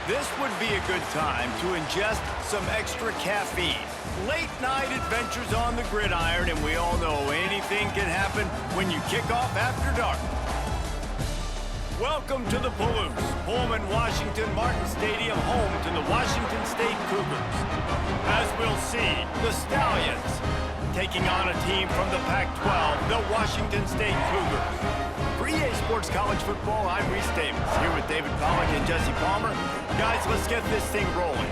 This would be a good time to ingest some extra caffeine. Late night adventures on the gridiron, and we all know anything can happen when you kick off after dark. Welcome to the Palouse, Pullman, Washington Martin Stadium, home to the Washington State Cougars. As we'll see, the Stallions taking on a team from the Pac-12, the Washington State Cougars. For EA Sports College Football, I'm Reese Davis, here with David Pollack and Jesse Palmer. Guys, let's get this thing rolling.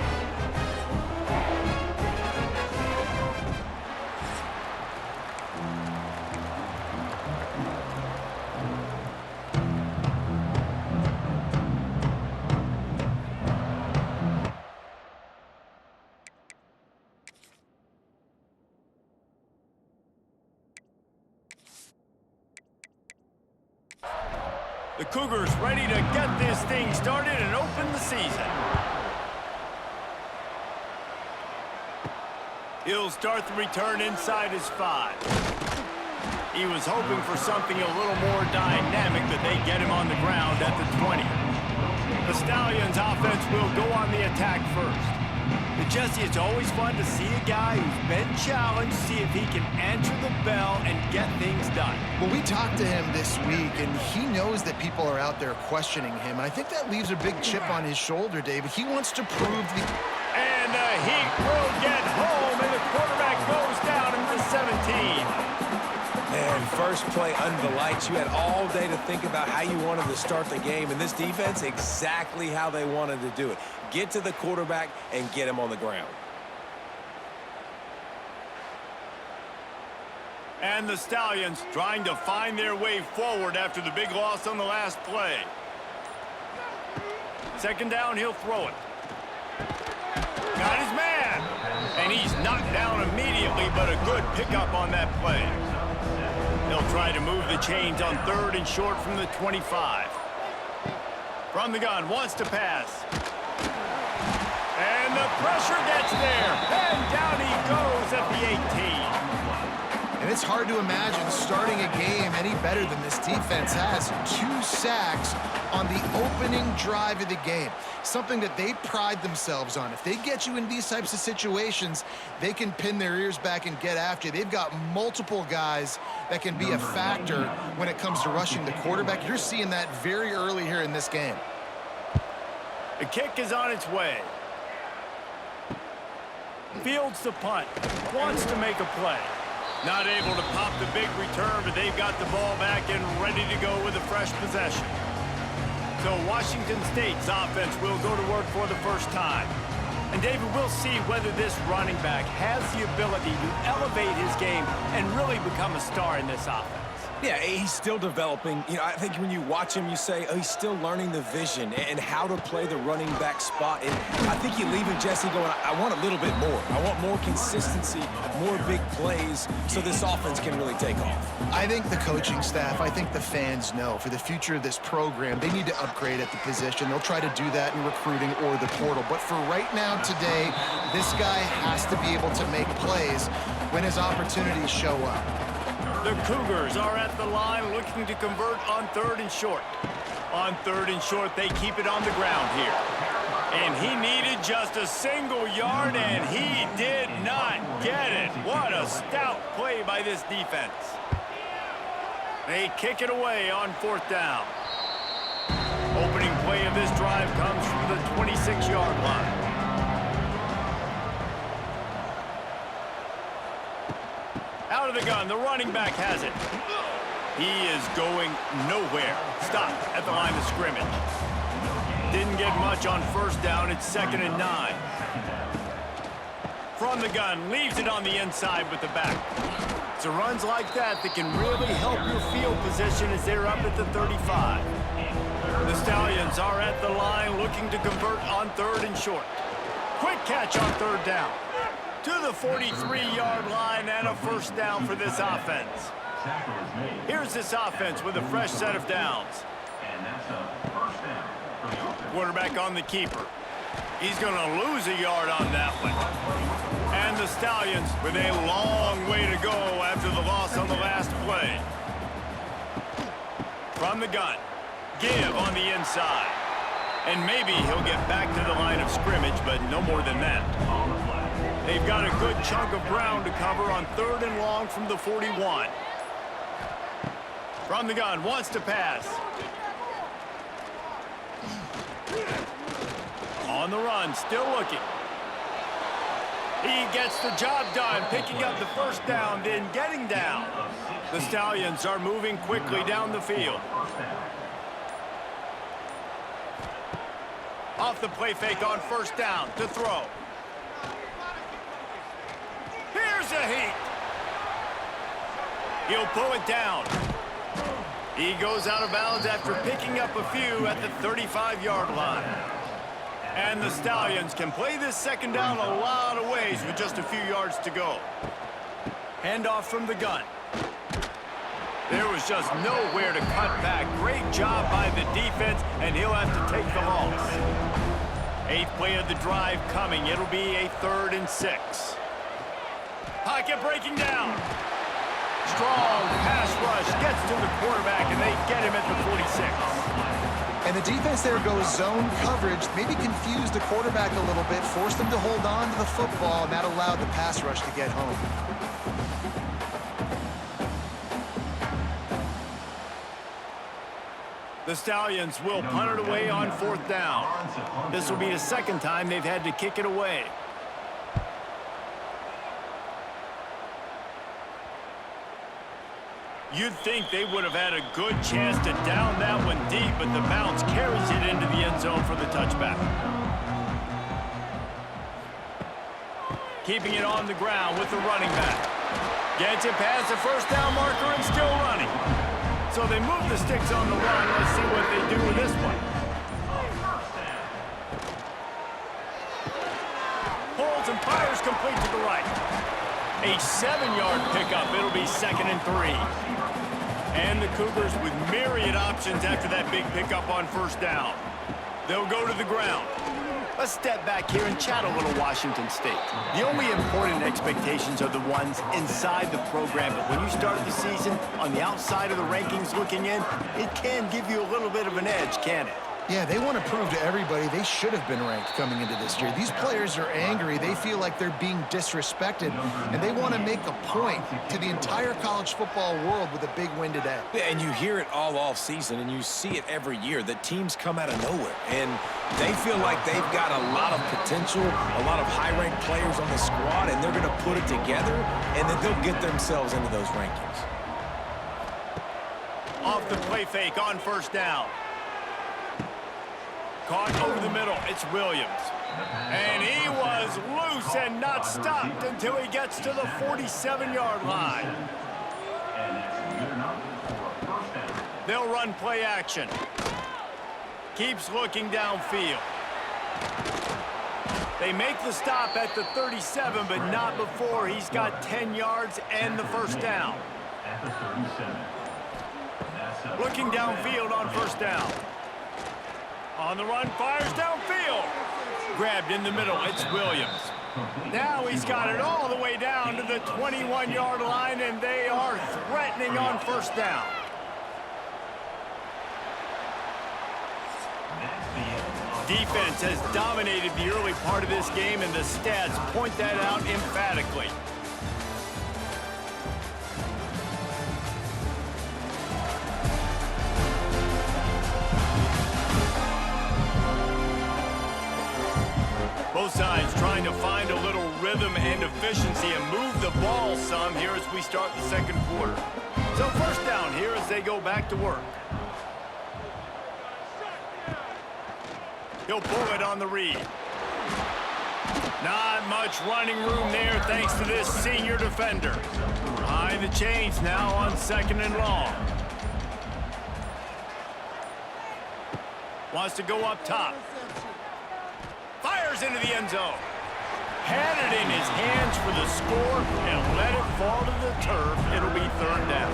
The Cougars ready to get this thing started and open the season. He'll start the return inside his 5. He was hoping for something a little more dynamic, but they get him on the ground at the 20. The Stallions offense will go on the attack first. But Jesse, it's always fun to see a guy who's been challenged, see if he can answer the bell and get things done. Well, we talked to him this week, and he knows that people are out there questioning him. I think that leaves a big chip on his shoulder, David. He wants to prove the... And the Heat will get home, and the quarterback goes down in the 17. Man, first play under the lights. You had all day to think about how you wanted to start the game, and this defense, exactly how they wanted to do it. Get to the quarterback and get him on the ground. And the Stallions trying to find their way forward after the big loss on the last play. Second down, he'll throw it. Got his man. And he's knocked down immediately, but a good pickup on that play. They'll try to move the chains on 3rd and short from the 25. From the gun, wants to pass. And the pressure gets there. And down he goes at the 18. And it's hard to imagine starting a game any better than this defense has. 2 sacks on the opening drive of the game. Something that they pride themselves on. If they get you in these types of situations, they can pin their ears back and get after you. They've got multiple guys that can be a factor when it comes to rushing the quarterback. You're seeing that very early here in this game. The kick is on its way. Fields the punt. Wants to make a play. Not able to pop the big return, but they've got the ball back and ready to go with a fresh possession. So Washington State's offense will go to work for the first time. And David, we'll see whether this running back has the ability to elevate his game and really become a star in this offense. Yeah, he's still developing. You know, I think when you watch him, you say, oh, he's still learning the vision and how to play the running back spot. And I think you leave it, Jesse, going, I want a little bit more. I want more consistency, more big plays, so this offense can really take off. I think the coaching staff, I think the fans know for the future of this program, they need to upgrade at the position. They'll try to do that in recruiting or the portal. But for right now, today, this guy has to be able to make plays when his opportunities show up. The Cougars are at the line looking to convert on 3rd and short. On 3rd and short, they keep it on the ground here. And he needed just a single yard, and he did not get it. What a stout play by this defense. They kick it away on 4th down. Opening play of this drive comes from the 26-yard line. Out of the gun, the running back has it. He is going nowhere. Stopped at the line of scrimmage. Didn't get much on 1st down. It's 2nd and 9. From the gun, leaves it on the inside with the back. It's runs like that that can really help your field position as they're up at the 35. The Stallions are at the line looking to convert on 3rd and short. Quick catch on 3rd down. To the 43-yard line and a 1st down for this offense. Here's this offense with a fresh set of downs. Quarterback on the keeper. He's going to lose a yard on that one. And the Stallions with a long way to go after the loss on the last play. From the gun. Give on the inside. And maybe he'll get back to the line of scrimmage, but no more than that. They've got a good chunk of ground to cover on 3rd and long from the 41. From the gun, wants to pass. On the run, still looking. He gets the job done, picking up the first down, then getting down. The Stallions are moving quickly down the field. Off the play fake on 1st down to throw. Here's a heat. He'll pull it down. He goes out of bounds after picking up a few at the 35-yard line. And the Stallions can play this 2nd down a lot of ways with just a few yards to go. Handoff from the gun. There was just nowhere to cut back. Great job by the defense, and he'll have to take the loss. 8th play of the drive coming. It'll be a 3rd and 6. Pocket breaking down. Strong pass rush gets to the quarterback, and they get him at the 46. And the defense there goes zone coverage, maybe confused the quarterback a little bit, forced him to hold on to the football, and that allowed the pass rush to get home. The Stallions will punt it away on 4th down. This will be the 2nd time they've had to kick it away. You'd think they would have had a good chance to down that one deep, but the bounce carries it into the end zone for the touchback. Keeping it on the ground with the running back. Gets it past the 1st down marker and still running. So they move the sticks on the run. Let's see what they do with this one. Pulls and fires complete to the right. A 7-yard pickup. It'll be 2nd and 3. And the Cougars with myriad options after that big pickup on 1st down. They'll go to the ground. Let's step back here and chat a little Washington State. The only important expectations are the ones inside the program, but when you start the season on the outside of the rankings looking in, it can give you a little bit of an edge, can it? Yeah, they want to prove to everybody they should have been ranked coming into this year. These players are angry. They feel like they're being disrespected, and they want to make a point to the entire college football world with a big win today. Yeah, and you hear it all off season, and you see it every year, that teams come out of nowhere, and they feel like they've got a lot of potential, a lot of high-ranked players on the squad, and they're going to put it together, and then they'll get themselves into those rankings. Off the play fake on 1st down. Caught over the middle, it's Williams. And he was loose and not stopped until he gets to the 47-yard line. They'll run play action. Keeps looking downfield. They make the stop at the 37, but not before he's got 10 yards and the 1st down. Looking downfield on 1st down. On the run, fires downfield. Grabbed in the middle, it's Williams. Now he's got it all the way down to the 21-yard line, and they are threatening on 1st down. Defense has dominated the early part of this game, and the stats point that out emphatically. Both sides trying to find a little rhythm and efficiency and move the ball some here as we start the 2nd quarter. So 1st down here as they go back to work. He'll pull it on the read. Not much running room there thanks to this senior defender. Behind the chains now on 2nd and long. Wants to go up top. Fires into the end zone. Had it in his hands for the score and let it fall to the turf. It'll be 3rd down.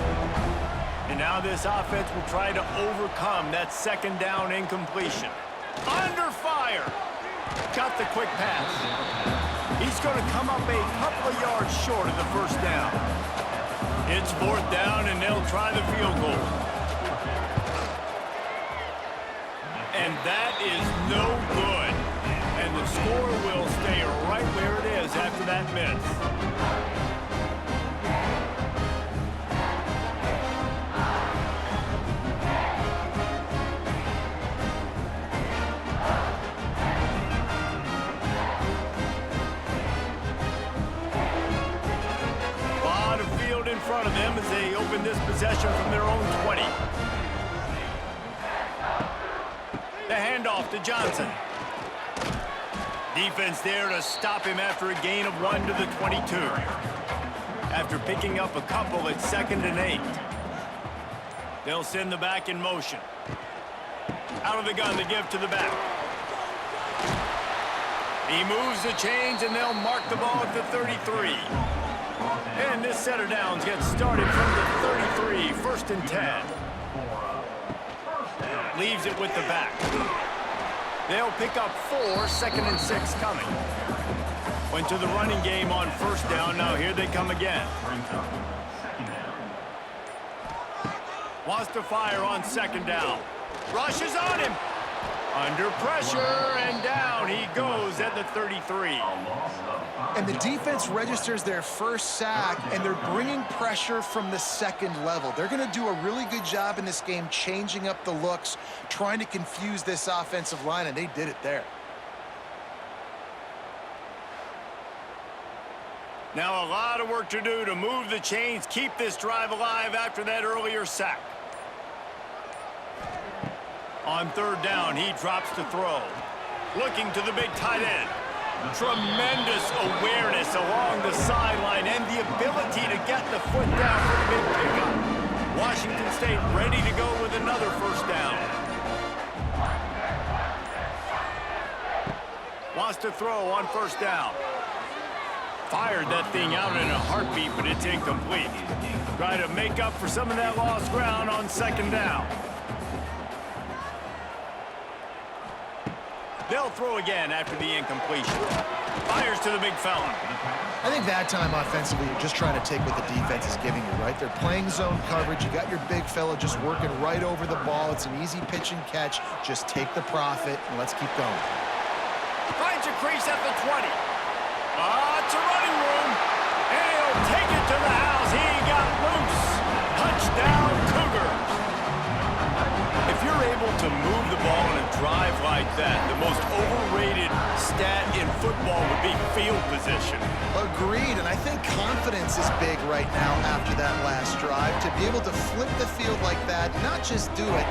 And now this offense will try to overcome that 2nd down incompletion. Under fire. Got the quick pass. He's going to come up a couple of yards short of the 1st down. It's 4th down, and they'll try the field goal. And that is no good. And the score will stay right where it is after that miss. Lot of field in front of them as they open this possession from their own 20. The handoff to Johnson. Defense there to stop him after a gain of 1 to the 22. After picking up a couple at 2nd and 8. They'll send the back in motion. Out of the gun to give to the back. He moves the chains and they'll mark the ball at the 33. And this set of downs gets started from the 33, 1st and 10. Leaves it with the back. They'll pick up 4, 2nd and 6 coming. Went to the running game on 1st down. Now here they come again. Wants to fire on 2nd down. Rushes on him. Under pressure and down he goes at the 33. And the defense registers their first sack, and they're bringing pressure from the 2nd level. They're going to do a really good job in this game changing up the looks, trying to confuse this offensive line, and they did it there. Now a lot of work to do to move the chains, keep this drive alive after that earlier sack. On 3rd down, he drops to throw. Looking to the big tight end. Tremendous awareness along the sideline and the ability to get the foot down for the big pickup. Washington State ready to go with another 1st down. Wants to throw on 1st down. Fired that thing out in a heartbeat, but it's incomplete. Try to make up for some of that lost ground on 2nd down. They'll throw again after the incompletion. Fires to the big fella. I think that time offensively, you're just trying to take what the defense is giving you, right? They're playing zone coverage. You got your big fella just working right over the ball. It's an easy pitch and catch. Just take the profit, and let's keep going. Finds a crease at the 20. It's a running room. And he'll take it to the house. He got loose. Touchdown, Cougars. If you're able to move the ball in a drive like that, the most overrated stat in football would be field position. Agreed, and I think confidence is big right now after that last drive. To be able to flip the field like that, not just do it,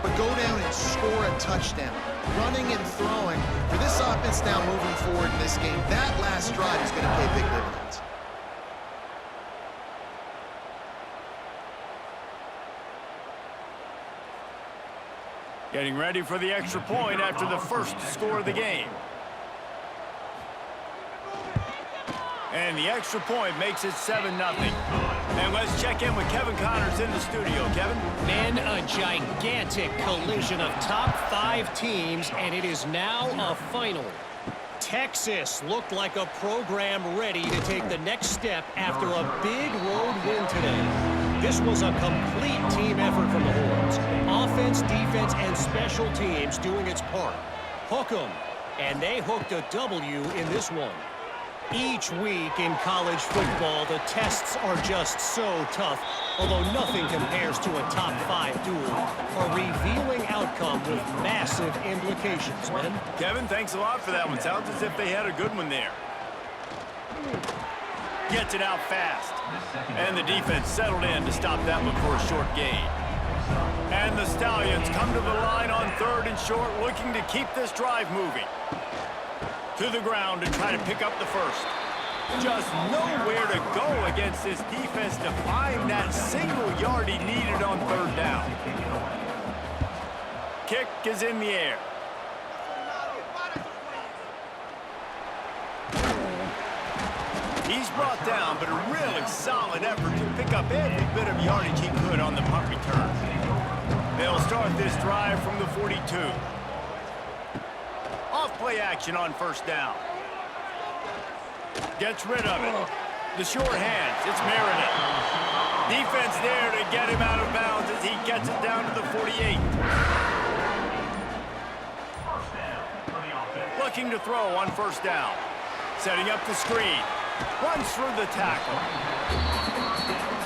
but go down and score a touchdown. Running and throwing. For this offense now moving forward in this game, that last drive is going to pay big dividends. Getting ready for the extra point after the first score of the game. And the extra point makes it 7-0. And let's check in with Kevin Connors in the studio. Kevin? Man, a gigantic collision of top 5 teams, and it is now a final. Texas looked like a program ready to take the next step after a big road win today. This was a complete team effort from the Horns. Offense, defense, and special teams doing its part. Hook 'em, and they hooked a W in this one. Each week in college football, the tests are just so tough, although nothing compares to a top 5 duel. A revealing outcome with massive implications, man. Kevin, thanks a lot for that one. Sounds as if they had a good one there. Gets it out fast. And the defense settled in to stop that one for a short gain. And the Stallions come to the line on 3rd and short, looking to keep this drive moving. To the ground to try to pick up the first. Just nowhere to go against this defense to find that single yard he needed on 3rd down. Kick is in the air. He's brought down, but a really solid effort to pick up every bit of yardage he could on the punt return. They'll start this drive from the 42. Off-play action on 1st down. Gets rid of it. The short hands, it's Meredith. Defense there to get him out of bounds as he gets it down to the 48. looking to throw on first down. Setting up the screen. Runs through the tackle.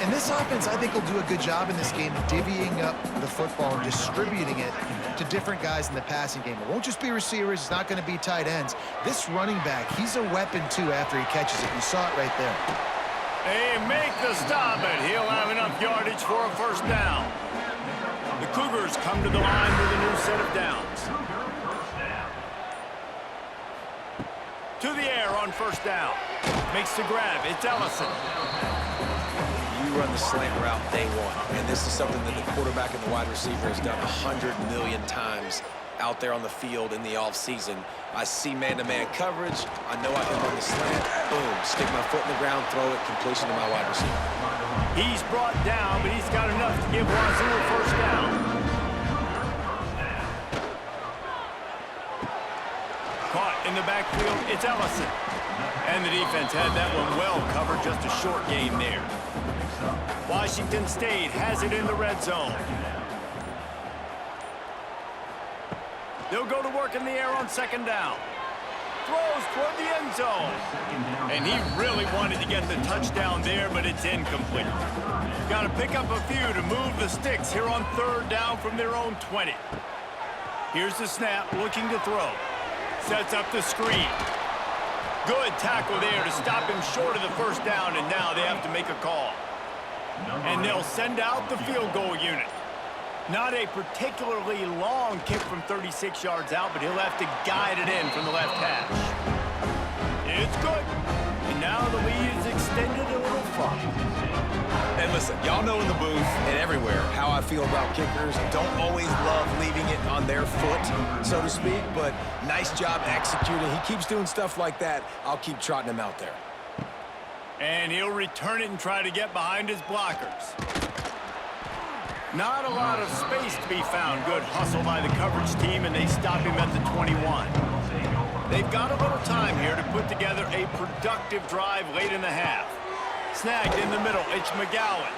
And this offense, I think, will do a good job in this game divvying up the football and distributing it to different guys in the passing game. It won't just be receivers. It's not going to be tight ends. This running back, he's a weapon, too, after he catches it. You saw it right there. They make the stop, and he'll have enough yardage for a first down. The Cougars come to the line with a new set of downs. To the air on first down. Makes the grab. It's Ellison. You run the slant route day one, and this is something that the quarterback and the wide receiver has done 100 million times out there on the field in the offseason. I see man-to-man coverage. I know I can run the slant. Boom. Stick my foot in the ground, throw it, completion to my wide receiver. He's brought down, but he's got enough to give Wazoo a first down. Caught in the backfield, it's Ellison. And the defense had that one well covered, just a short game there. Washington State has it in the red zone. They'll go to work in the air on second down. Throws toward the end zone. And he really wanted to get the touchdown there, but it's incomplete. Got to pick up a few to move the sticks here on third down from their own 20. Here's the snap, looking to throw. Sets up the screen. Good tackle there to stop him short of the first down, and now they have to make a call. And they'll send out the field goal unit. Not a particularly long kick from 36 yards out, but he'll have to guide it in from the left hash. It's good. And now the lead is extended a little farther. And listen, y'all know in the booth and everywhere how I feel about kickers. Don't always love leaving it on their foot, so to speak, but nice job executing. He keeps doing stuff like that. I'll keep trotting him out there. And he'll return it and try to get behind his blockers. Not a lot of space to be found. Good hustle by the coverage team, and they stop him at the 21. They've got a little time here to put together a productive drive late in the half. Snagged in the middle, it's McGowan.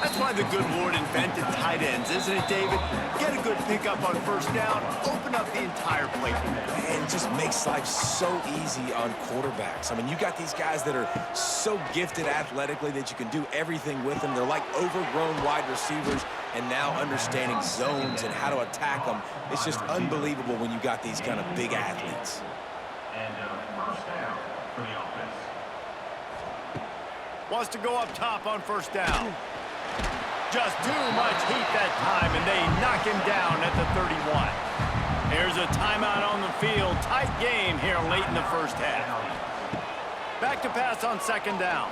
That's why the good Lord invented tight ends, isn't it, David? Get a good pickup on first down, open up the entire plate. And it just makes life so easy on quarterbacks. I mean, you got these guys that are so gifted athletically that you can do everything with them. They're like overgrown wide receivers, and now understanding zones and how to attack them. It's just unbelievable when you got these kind of big athletes. And first down for the offense. Wants to go up top on first down. Just too much heat that time, and they knock him down at the 31. Here's a timeout on the field. Tight game here late in the first half. Back to pass on second down.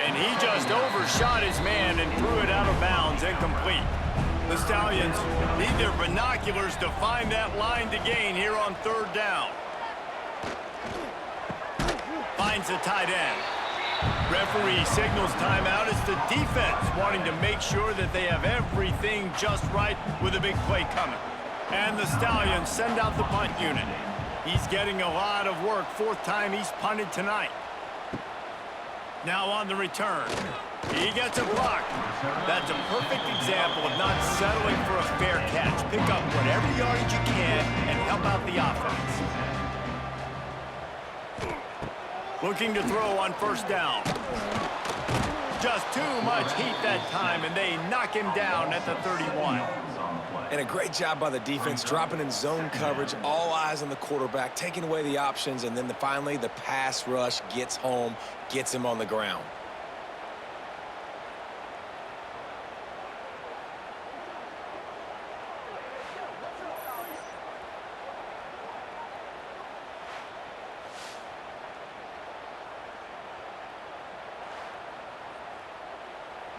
And he just overshot his man and threw it out of bounds, incomplete. The Stallions need their binoculars to find that line to gain here on third down. Finds the tight end. Referee signals timeout. It's the defense wanting to make sure that they have everything just right with a big play coming. And the Stallions send out the punt unit. He's getting a lot of work. Fourth time he's punted tonight. Now on the return. He gets a block. That's a perfect example of not settling for a fair catch. Pick up whatever yardage you can and help out the offense. Looking to throw on first down. Just too much heat that time, and they knock him down at the 31. And a great job by the defense, dropping in zone coverage, all eyes on the quarterback, taking away the options, and then finally the pass rush gets home, gets him on the ground.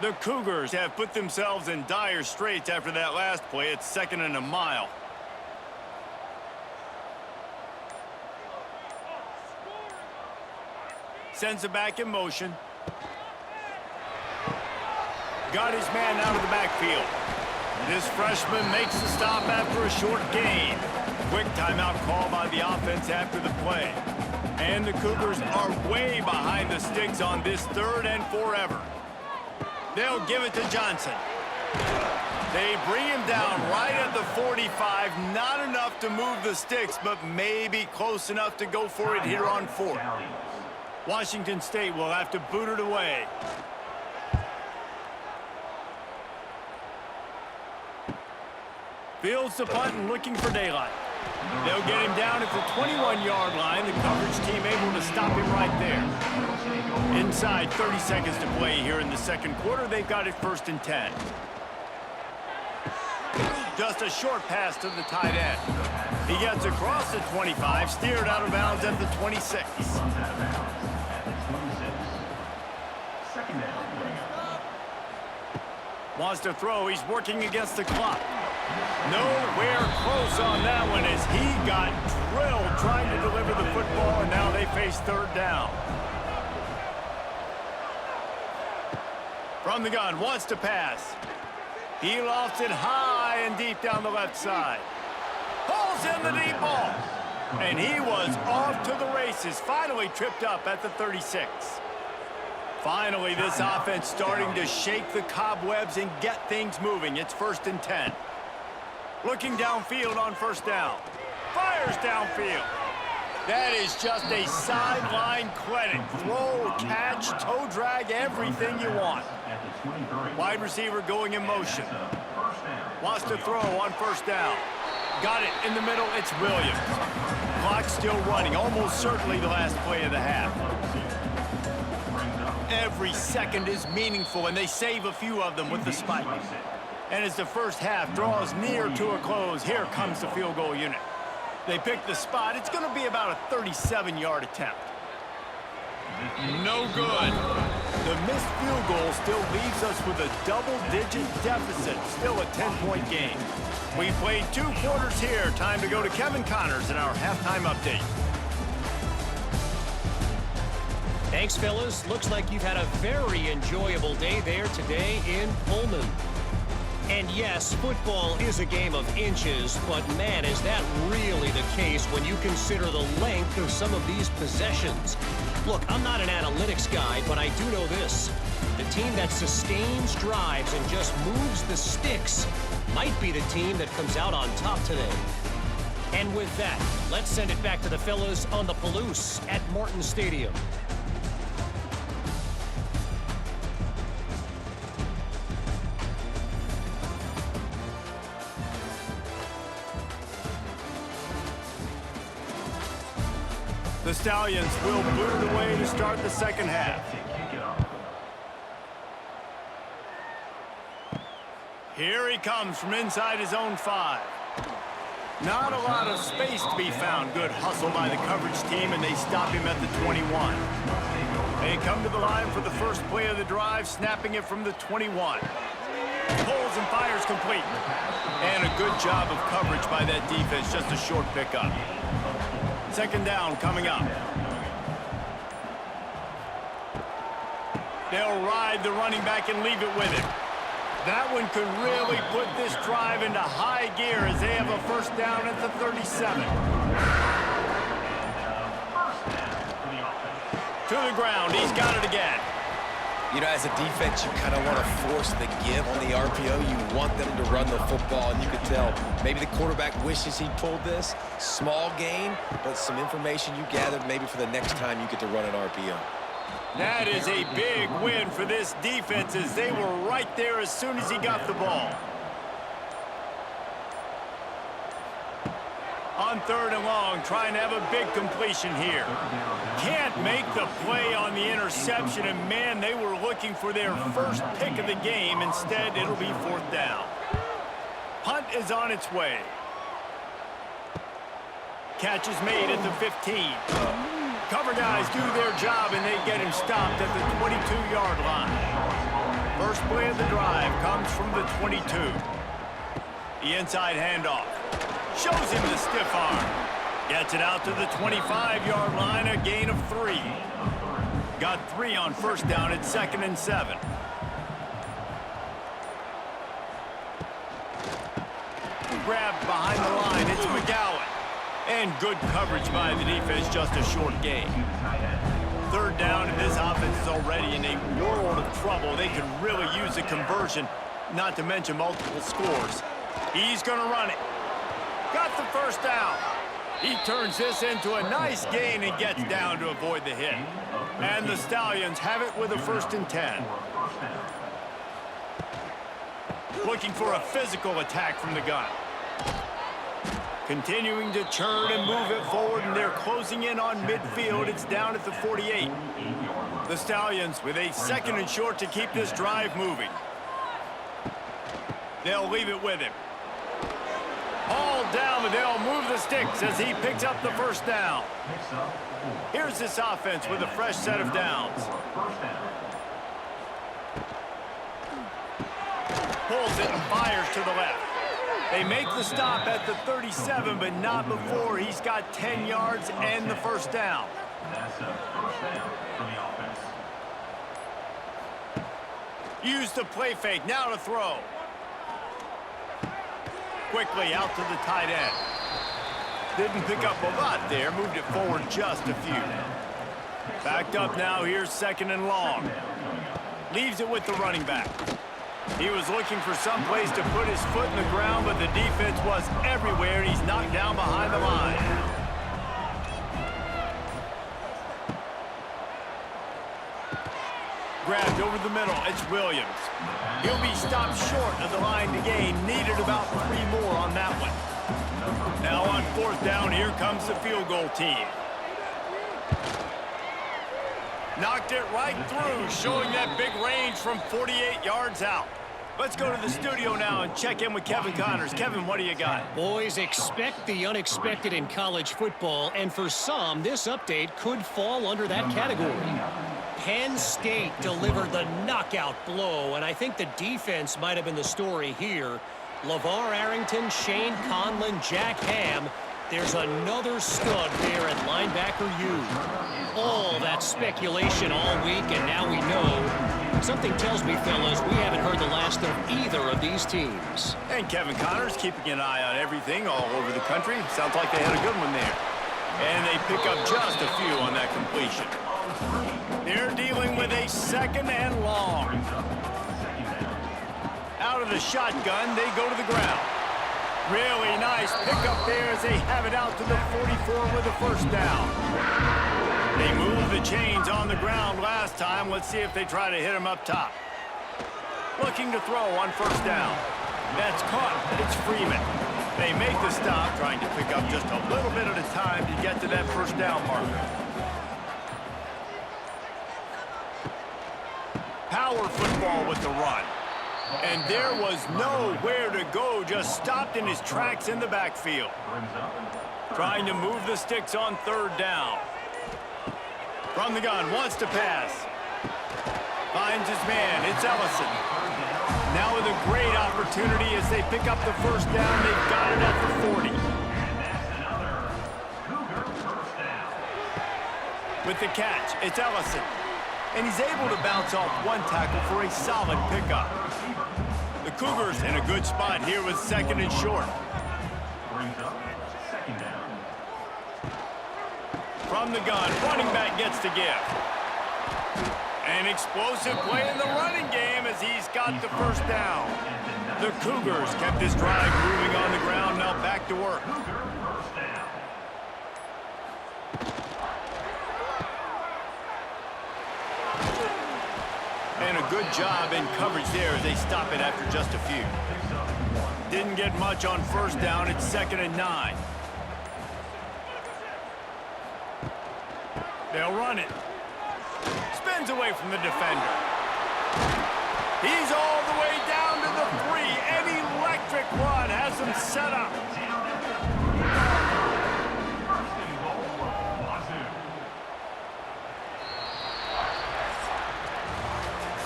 The Cougars have put themselves in dire straits after that last play. It's 2nd and a mile. Sends it back in motion. Got his man out of the backfield. This freshman makes the stop after a short gain. Quick timeout call by the offense after the play. And the Cougars are way behind the sticks on this 3rd and forever. They'll give it to Johnson. They bring him down right at the 45. Not enough to move the sticks, but maybe close enough to go for it here on 4th. Washington State will have to boot it away. Fields the punt and looking for daylight. They'll get him down at the 21-yard line. The coverage team able to stop him right there. Inside 30 seconds to play here in the second quarter. They've got it 1st and 10. Just a short pass to the tight end. He gets across the 25, steered out of bounds at the 26. Wants to throw. He's working against the clock. Nowhere close on that one as he got drilled trying to deliver the football, and now they face 3rd down. From the gun, wants to pass. He lofts it high and deep down the left side. Pulls in the deep ball. And he was off to the races, finally tripped up at the 36. Finally, this offense starting to shake the cobwebs and get things moving. It's 1st and 10. Looking downfield on 1st down. Fires downfield. That is just a sideline clinic. Throw, catch, toe drag, everything you want. Wide receiver going in motion. Wants to throw on 1st down. Got it in the middle. It's Williams. Clock still running. Almost certainly the last play of the half. Every second is meaningful, and they save a few of them with the spike. And as the first half draws near to a close, here comes the field goal unit. They pick the spot. It's going to be about a 37-yard attempt. No good. The missed field goal still leaves us with a double-digit deficit. Still a 10-point game. We've played 2 quarters here. Time to go to Kevin Connors in our halftime update. Thanks, fellas. Looks like you've had a very enjoyable day there today in Pullman. And yes, football is a game of inches, but man, is that really the case when you consider the length of some of these possessions. Look, I'm not an analytics guy, but I do know this. The team that sustains drives and just moves the sticks might be the team that comes out on top today. And with that, let's send it back to the fellas on the Palouse at Morton Stadium. The Stallions will boot it away to start the second half. Here he comes from inside his own 5. Not a lot of space to be found. Good hustle by the coverage team, and they stop him at the 21. They come to the line for the first play of the drive, snapping it from the 21. Pulls and fires complete. And a good job of coverage by that defense, just a short pickup. Second down coming up. They'll ride the running back and leave it with him. That one could really put this drive into high gear as they have a first down at the 37. To the ground. He's got it again. You know, as a defense, you kind of want to force the give on the RPO. You want them to run the football, and you could tell maybe the quarterback wishes he pulled this. Small gain, but some information you gathered maybe for the next time you get to run an RPO. That is a big win for this defense as they were right there as soon as he got the ball. On 3rd and long, trying to have a big completion here. Can't make the play on the interception, and man, they were looking for their first pick of the game. Instead, it'll be 4th down. Punt is on its way. Catch is made at the 15. Cover guys do their job, and they get him stopped at the 22-yard line. First play of the drive comes from the 22. The inside handoff. Shows him the stiff arm. Gets it out to the 25-yard line, a gain of 3. Got 3 on first down at 2nd and 7. Grabbed behind the line, it's McGowan. And good coverage by the defense, just a short gain. 3rd down, and this offense is already in a world of trouble. They could really use a conversion. not to mention multiple scores. He's going to run it. Got the first down. He turns this into a nice gain and gets down to avoid the hit. And the Stallions have it with a 1st and 10. Looking for a physical attack from the gun. Continuing to churn and move it forward, and they're closing in on midfield. It's down at the 48. The Stallions with a 2nd and short to keep this drive moving. They'll leave it with him. Hauled down, but they'll move the sticks as he picks up the 1st down. Here's this offense with a fresh set of downs. Pulls it and fires to the left. They make the stop at the 37, but not before he's got 10 yards and the 1st down. That's a 1st down for the offense. Use the play fake, now to throw. Quickly out to the tight end. Didn't pick up a lot there, moved it forward just a few. Backed up now, here's 2nd and long. Leaves it with the running back. He was looking for some place to put his foot in the ground, but the defense was everywhere, and he's knocked down behind the line. Grabbed over the middle, it's Williams. He'll be stopped short of the line to gain. Needed about 3 more on that one. Now on 4th down, here comes the field goal team. Knocked it right through, showing that big range from 48 yards out. Let's go to the studio now and check in with Kevin Connors. Kevin, what do you got? Boys, expect the unexpected in college football, and for some, this update could fall under that category. Penn State delivered the knockout blow, and I think the defense might have been the story here. LeVar Arrington, Shane Conlon, Jack Ham. There's another stud there at linebacker U. All that speculation all week, and now we know. Something tells me, fellas, we haven't heard the last of either of these teams. And Kevin Connors keeping an eye on everything all over the country. Sounds like they had a good one there. And they pick up just a few on that completion. They're dealing with a 2nd and long. Out of the shotgun, they go to the ground. Really nice pickup there as they have it out to the 44 with a 1st down. They moved the chains on the ground last time. Let's see if they try to hit him up top. Looking to throw on 1st down. That's caught. It's Freeman. They make the stop, trying to pick up just a little bit at a time to get to that 1st down marker. Power football with the run. And there was nowhere to go, just stopped in his tracks in the backfield. Trying to move the sticks on 3rd down. From the gun, wants to pass. Finds his man, it's Ellison. Now with a great opportunity as they pick up the 1st down, they've got it at the 40. And that's another Cougar 1st down. With the catch, it's Ellison. And he's able to bounce off one tackle for a solid pickup. The Cougars in a good spot here with 2nd and short. Brings up 2nd down. From the gun, running back gets to give. An explosive play in the running game as he's got the 1st down. The Cougars kept this drive moving on the ground, now back to work. Cougar 1st down. And a good job in coverage there as they stop it after just a few. Didn't get much on 1st down. It's 2nd and 9. They'll run it. Spins away from the defender. He's all the way down to the 3. An electric run has him set up.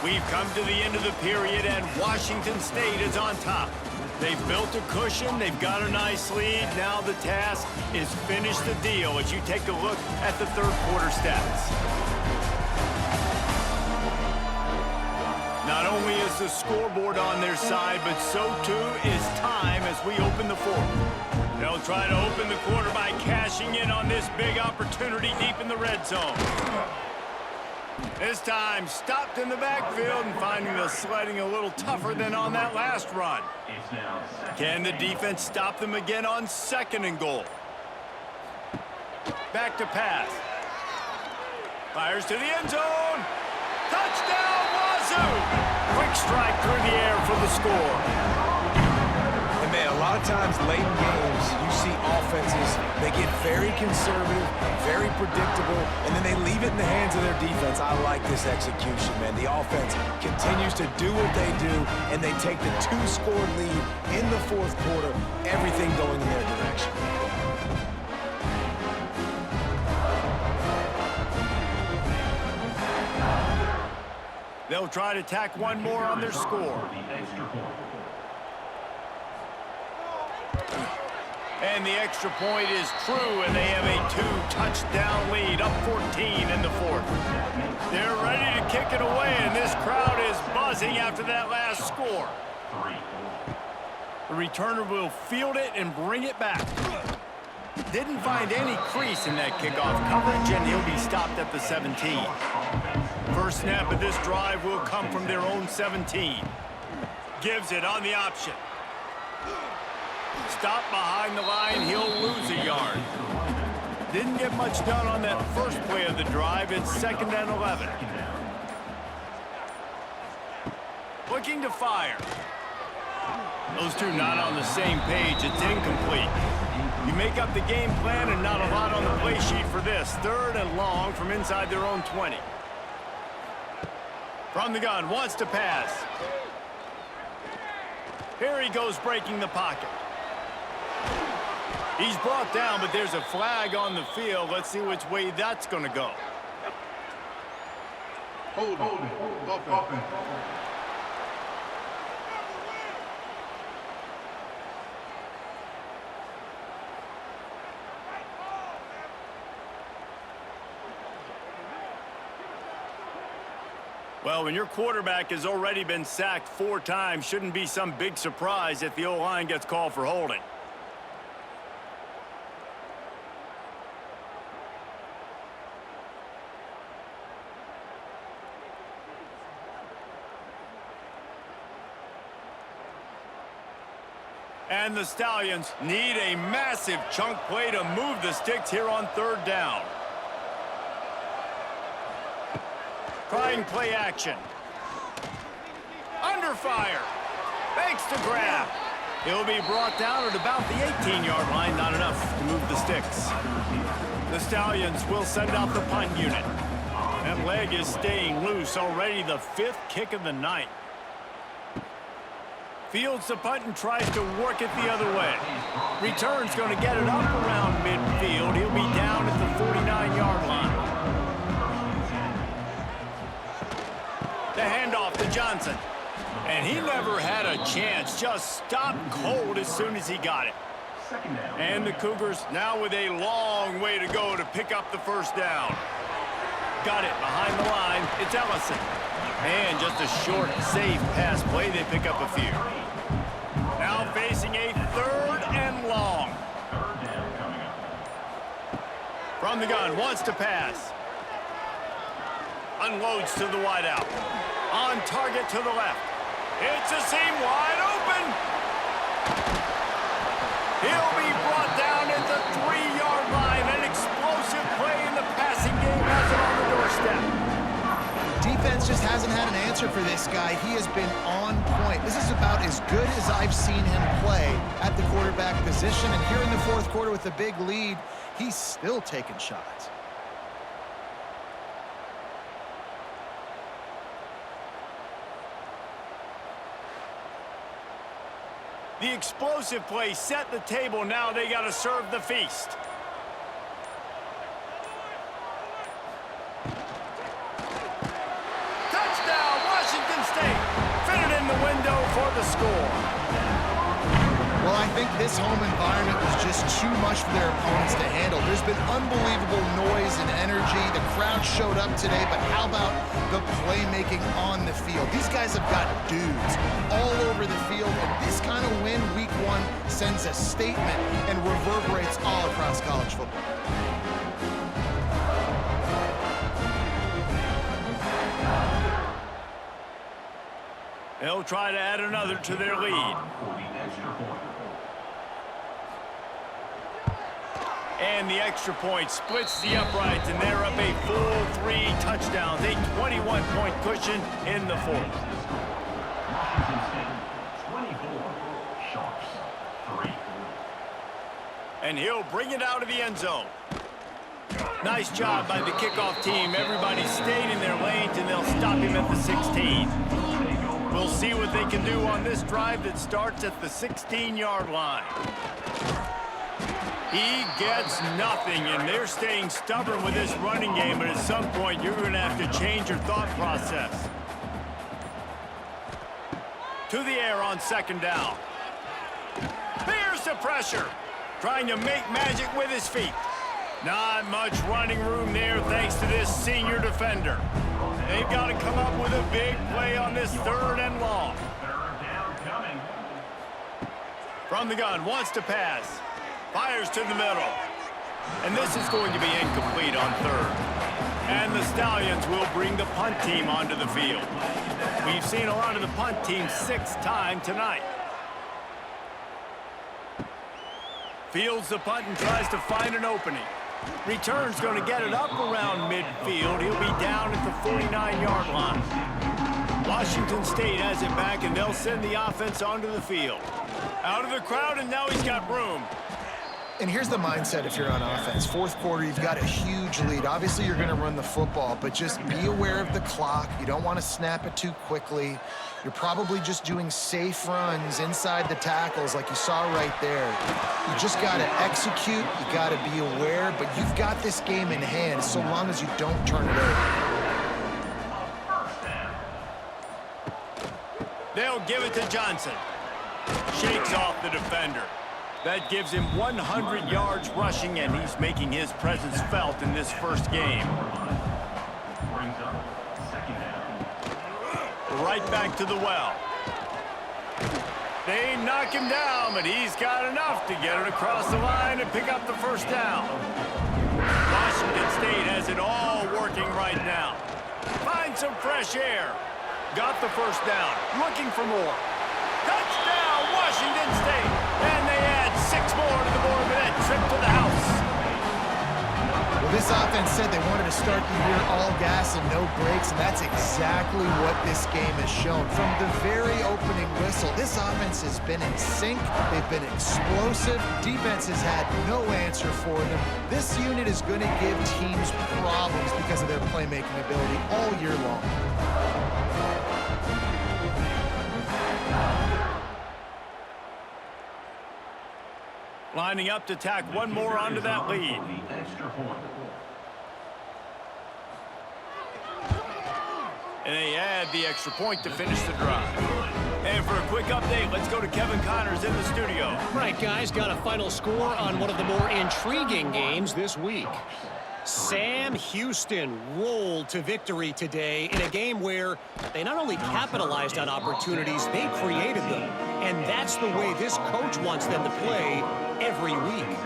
We've come to the end of the period, and Washington State is on top. They've built a cushion. They've got a nice lead. Now the task is finish the deal as you take a look at the 3rd quarter stats. Not only is the scoreboard on their side, but so too is time as we open the 4th. They'll try to open the quarter by cashing in on this big opportunity deep in the red zone. This time, stopped in the backfield and finding the sledding a little tougher than on that last run. It's now second. Can the defense stop them again on 2nd and goal? Back to pass. Fires to the end zone. Touchdown, Wazoo! Quick strike through the air for the score. And man, a lot of times late in games, you see offenses, they get very conservative, very predictable, and then they leave it in the hands of their defense. I like this execution, man. The offense continues to do what they do, and they take the 2-score lead in the 4th quarter, everything going in their direction. They'll try to tack one more on their score. And the extra point is true, and they have a 2-touchdown lead, up 14 in the 4th. They're ready to kick it away, and this crowd is buzzing after that last score. The returner will field it and bring it back. Didn't find any crease in that kickoff coverage, and he'll be stopped at the 17. First snap of this drive will come from their own 17. Gives it on the option. Stop behind the line, he'll lose a yard. Didn't get much done on that first play of the drive. It's 2nd and 11. Looking to fire. Those two not on the same page. It's incomplete. You make up the game plan and not a lot on the play sheet for this. 3rd and long from inside their own 20. From the gun, wants to pass. Here he goes breaking the pocket. He's brought down, but there's a flag on the field. Let's see which way that's going to go. Hold it. Offense. Well, when your quarterback has already been sacked 4 times, shouldn't be some big surprise if the O-line gets called for holding. And the Stallions need a massive chunk play to move the sticks here on 3rd down. Trying play action. Under fire. Fakes to grab. He'll be brought down at about the 18-yard line. Not enough to move the sticks. The Stallions will send out the punt unit. That leg is staying loose. Already the 5th kick of the night. Fields the punt and tries to work it the other way. Return's going to get it up around midfield. He'll be down at the 49-yard line. The handoff to Johnson. And he never had a chance. Just stopped cold as soon as he got it. And the Cougars now with a long way to go to pick up the 1st down. Got it behind the line. It's Ellison. And just a short, safe pass play. They pick up a few. Now facing a 3rd and long. From the gun, wants to pass. Unloads to the wideout. On target to the left. It's a seam wide open. He'll be brought down at the 3-yard line. An explosive play in the passing game has it on the doorstep. Defense just hasn't had an answer for this guy. He has been on point. This is about as good as I've seen him play at the quarterback position. And here in the 4th quarter with a big lead, he's still taking shots. The explosive play set the table. Now they got to serve the feast. Touchdown, Washington State. Fitted in the window for the score. Well, I think this home environment was just too much for their opponents to handle. There's been unbelievable noise and energy. The crowd showed up today, but how about the playmaking on the field? These guys have got dudes all over the field, and this kind of win week 1 sends a statement and reverberates all across college football. They'll try to add another to their lead. For the extra point. And the extra point splits the uprights, and they're up a full 3 touchdowns, a 21-point cushion in the fourth. Washington State, 24. Sharps, 3. And he'll bring it out of the end zone. Nice job by the kickoff team. Everybody stayed in their lanes, and they'll stop him at the 16. We'll see what they can do on this drive that starts at the 16-yard line. He gets nothing, and they're staying stubborn with this running game, but at some point, you're going to have to change your thought process. To the air on second down. There's the pressure. Trying to make magic with his feet. Not much running room there thanks to this senior defender. They've got to come up with a big play on this 3rd and long. Third down coming. From the gun, wants to pass. Fires to the middle. And this is going to be incomplete on 3rd. And the Stallions will bring the punt team onto the field. We've seen a lot of the punt team 6th time tonight. Fields the punt and tries to find an opening. Return's going to get it up around midfield. He'll be down at the 49-yard line. Washington State has it back, and they'll send the offense onto the field. Out of the crowd, and now he's got room. And here's the mindset if you're on offense. 4th quarter, you've got a huge lead. Obviously, you're going to run the football, but just be aware of the clock. You don't want to snap it too quickly. You're probably just doing safe runs inside the tackles like you saw right there. You just got to execute. You got to be aware, but you've got this game in hand so long as you don't turn it over. They'll give it to Johnson. Shakes off the defender. That gives him 100 yards rushing, and he's making his presence felt in this first game. Brings up second down. Right back to the well. They knock him down, but he's got enough to get it across the line and pick up the first down. Washington State has it all working right now. Find some fresh air. Got the first down. Looking for more. Touchdown, Washington State. And they add 6 more to the board with that trip to the house. Well, this offense said they wanted to start the year all gas and no brakes, and that's exactly what this game has shown. From the very opening whistle, this offense has been in sync. They've been explosive. Defense has had no answer for them. This unit is going to give teams problems because of their playmaking ability all year long. Lining up to tack one more onto that lead. The extra point. And they add the extra point to finish the drive. And for a quick update, let's go to Kevin Connors in the studio. Right, guys, got a final score on one of the more intriguing games this week. Sam Houston rolled to victory today in a game where they not only capitalized on opportunities, they created them. And that's the way this coach wants them to play every week.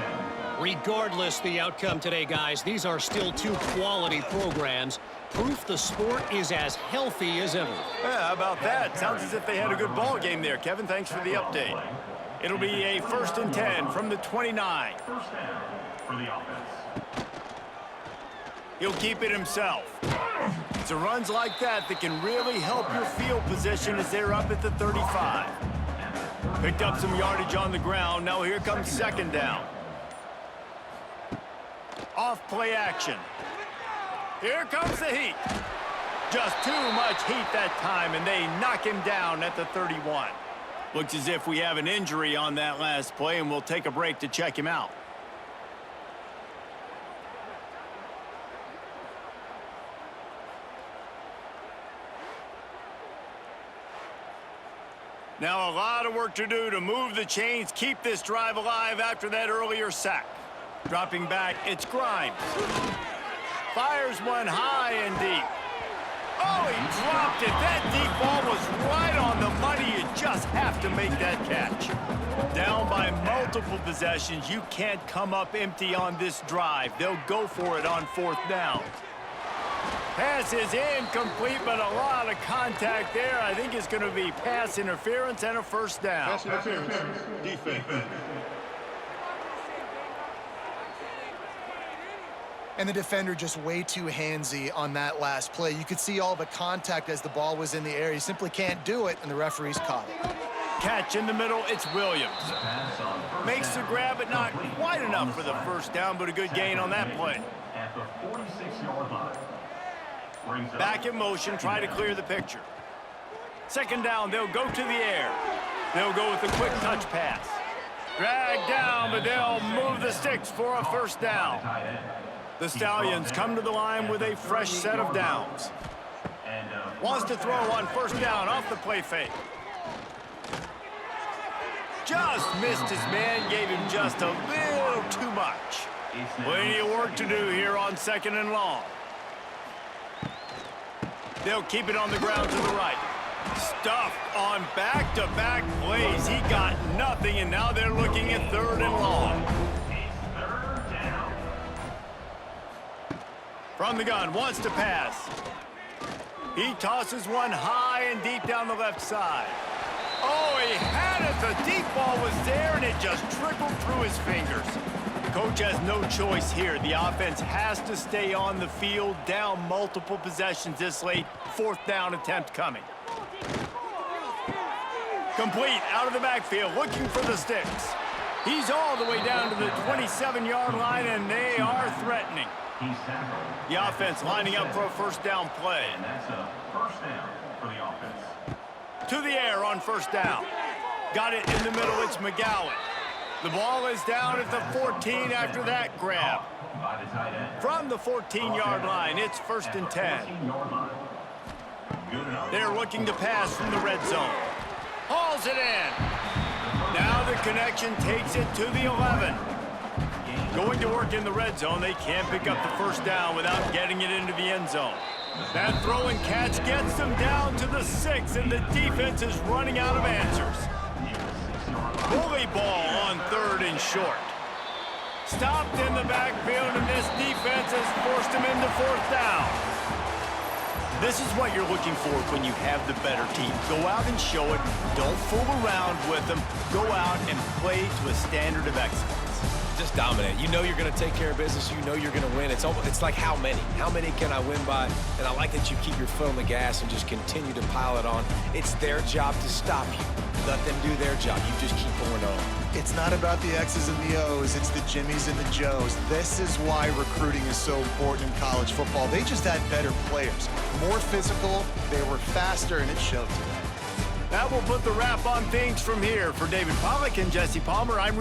Regardless the outcome today, guys, these are still 2 quality programs. Proof the sport is as healthy as ever. Yeah, how about that? Sounds as if they had a good ball game there. Kevin, thanks for the update. It'll be a 1st and 10 from the 29. First down for the offense. He'll keep it himself. It's the runs like that that can really help your field position as they're up at the 35. Picked up some yardage on the ground. Now here comes second down. Off play action. Here comes the heat. Just too much heat that time, and they knock him down at the 31. Looks as if we have an injury on that last play, and we'll take a break to check him out. Now a lot of work to do to move the chains, keep this drive alive after that earlier sack. Dropping back, it's Grimes. Fires one high and deep. Oh, he dropped it. That deep ball was right on the money. You just have to make that catch. Down by multiple possessions, you can't come up empty on this drive. They'll go for it on 4th down. Pass is incomplete, but a lot of contact there. I think it's going to be pass interference and a first down. Pass interference. Defense. And the defender just way too handsy on that last play. You could see all the contact as the ball was in the air. He simply can't do it, and the referees caught it. Catch in the middle, it's Williams. Makes the grab, but not quite enough for the first down, but a good gain on that play. At the 46-yard line. Back in motion, try to clear the picture. Second down, they'll go to the air. They'll go with a quick touch pass. Drag down, but they'll move the sticks for a first down. The Stallions come to the line with a fresh set of downs. Wants to throw on first down off the play fake. Just missed his man, gave him just a little too much. Plenty of work to do here on second and long. They'll keep it on the ground to the right. Stuffed on back-to-back plays. He got nothing, and now they're looking at third and long. From the gun, wants to pass. He tosses one high and deep down the left side. Oh, he had it. The deep ball was there, and it just trickled through his fingers. Coach has no choice here. The offense has to stay on the field, down multiple possessions this late. Fourth down attempt coming. Complete out of the backfield, looking for the sticks. He's all the way down to the 27-yard line, and they are threatening. The offense lining up for a first down play. And that's a first down for the offense. To the air on first down. Got it in the middle, it's McGowan. The ball is down at the 14 after that grab. From the 14-yard line, it's first and 10. They're looking to pass from the red zone. Hauls it in. Now the connection takes it to the 11. Going to work in the red zone, they can't pick up the first down without getting it into the end zone. That throw and catch gets them down to the 6, and the defense is running out of answers. Bully ball on third and short. Stopped in the backfield, and this defense has forced him into fourth down. This is what you're looking for when you have the better team. Go out and show it. Don't fool around with them. Go out and play to a standard of excellence. Just dominate. You know you're going to take care of business. You know you're going to win. It's like how many? How many can I win by? And I like that you keep your foot on the gas and just continue to pile it on. It's their job to stop you. Let them do their job. You just keep pouring on. It's not about the X's and the O's. It's the Jimmies and the Joes. This is why recruiting is so important in college football. They just had better players. More physical, they were faster, and it showed today. That will put the wrap on things from here. For David Pollack and Jesse Palmer, I'm